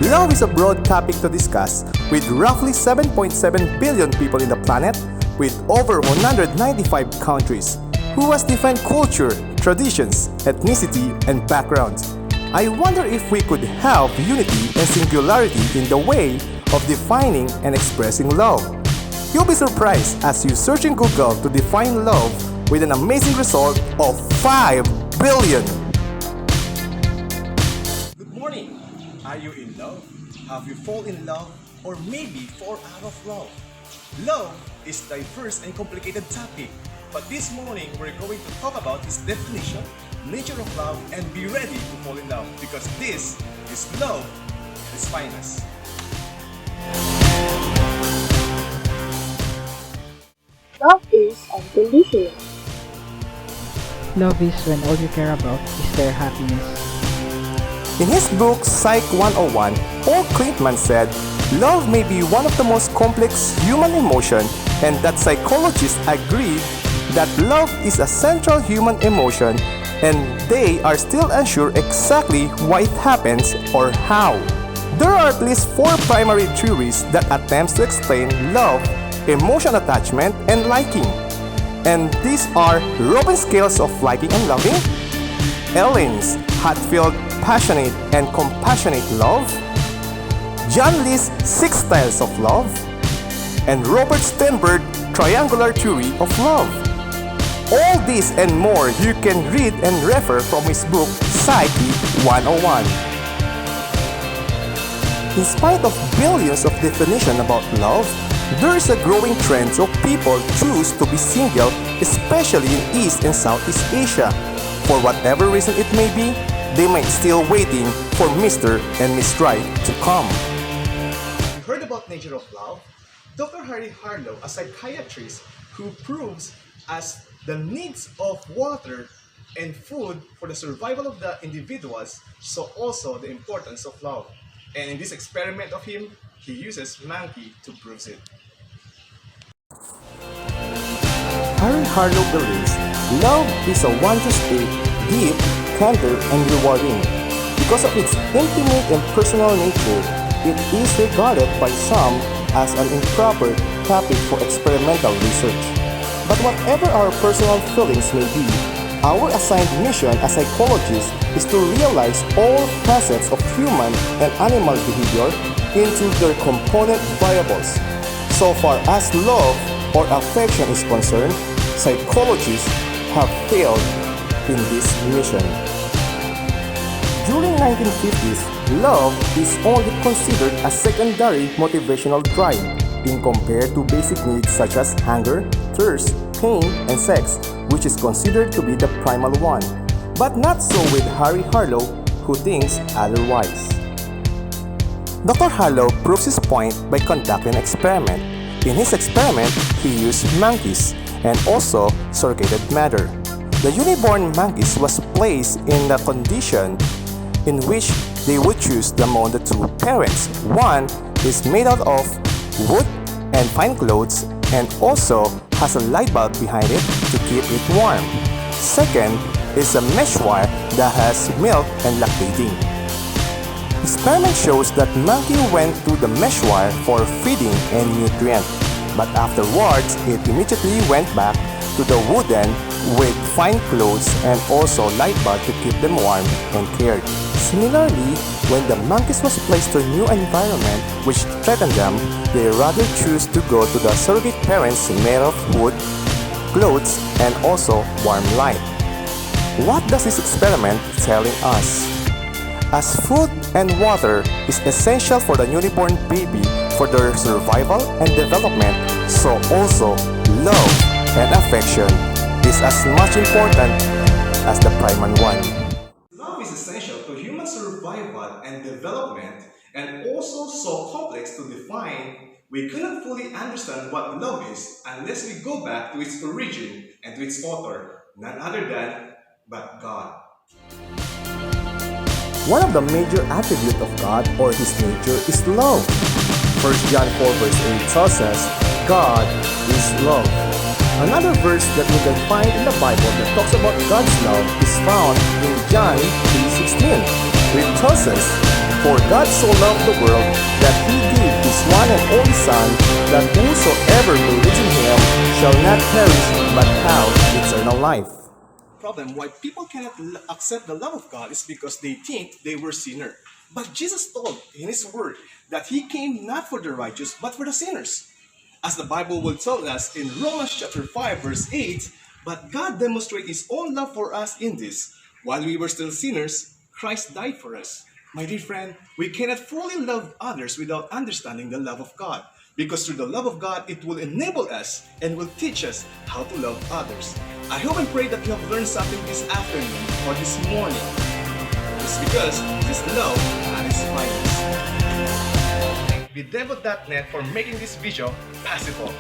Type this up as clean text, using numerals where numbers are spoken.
Love is a broad topic to discuss, with roughly 7.7 billion people in the planet, with over 195 countries, who has different culture, traditions, ethnicity, and backgrounds. I wonder if we could have unity and singularity in the way of defining and expressing love. You'll be surprised as you search in Google to define love with an amazing result of 5 billion. Good morning. Are you in love? Have you fallen in love? Or maybe fall out of love? Love is a diverse and complicated topic. But this morning, we're going to talk about its definition, nature of love, and be ready to fall in love because this is love at its finest. Love is unconditional. Love is when all you care about is their happiness. In his book Psyche 101, Kleinman said, love may be one of the most complex human emotion and that psychologists agree that love is a central human emotion and they are still unsure exactly why it happens or how. There are at least 4 primary theories that attempts to explain love, emotion attachment, and liking. And these are Robin's scales of liking and loving, Ellen's heart-filled, passionate, and compassionate love, John Lee's 6 styles of love, and Robert Sternberg's triangular theory of love. All this and more you can read and refer from his book Psyche 101. In spite of billions of definitions about love, there is a growing trend of people choose to be single, especially in East and Southeast Asia. For whatever reason it may be, they might still waiting for Mr. and Miss Right to come. You heard about nature of love? Dr. Harry Harlow, a psychiatrist who proves as the needs of water and food for the survival of the individuals, so also the importance of love. And in this experiment of him, he uses monkey to prove it. Harry Harlow believes love is a wondrous state, deep, tender, and rewarding. Because of its intimate and personal nature, it is regarded by some as an improper topic for experimental research. But whatever our personal feelings may be, our assigned mission as psychologists is to realize all facets of human and animal behavior into their component variables. So far as love or affection is concerned, psychologists have failed in this mission. During 1950s, love is only considered a secondary motivational drive in compared to basic needs such as hunger, thirst, pain, and sex, which is considered to be the primal one. But not so with Harry Harlow, who thinks otherwise. Dr. Harlow proves his point by conducting an experiment. In his experiment, he used monkeys and also surrogated matter. The uniborn monkeys was placed in the condition in which they would choose among the 2 parents. One is made out of wood and fine clothes and also has a light bulb behind it to keep it warm. Second is a mesh wire that has milk and lactating. Experiment shows that monkey went to the mesh wire for feeding and nutrient, but afterwards it immediately went back to the wooden with fine clothes and also light bulb to keep them warm and cared. Similarly, when the monkeys was placed to a new environment which threatened them, they rather choose to go to the surrogate parents made of wood, clothes, and also warm light. What does this experiment telling us? As food and water is essential for the newborn baby for their survival and development, so also love and affection is as much important as the primal one. Love is essential to human survival and development and also so complex to define, we cannot fully understand what love is unless we go back to its origin and to its author, none other than but God. One of the major attributes of God or His nature is love. 1 John 4 verse 8 tells us, God is love. Another verse that we can find in the Bible that talks about God's love is found in John 3:16, which tells us, For God so loved the world that he gave his one and only Son, that whosoever believes in him shall not perish but have eternal life. Problem why people cannot accept the love of God is because they think they were sinner. But Jesus told in his word that he came not for the righteous but for the sinners. As the Bible will tell us in Romans chapter 5 verse 8, but God demonstrated his own love for us in this: while we were still sinners, Christ died for us. My dear friend, we cannot fully love others without understanding the love of God. Because through the love of God, it will enable us and will teach us how to love others. I hope and pray that you have learned something this afternoon or this morning. It's because this love at its finest. Thank BeDevil.net for making this video possible.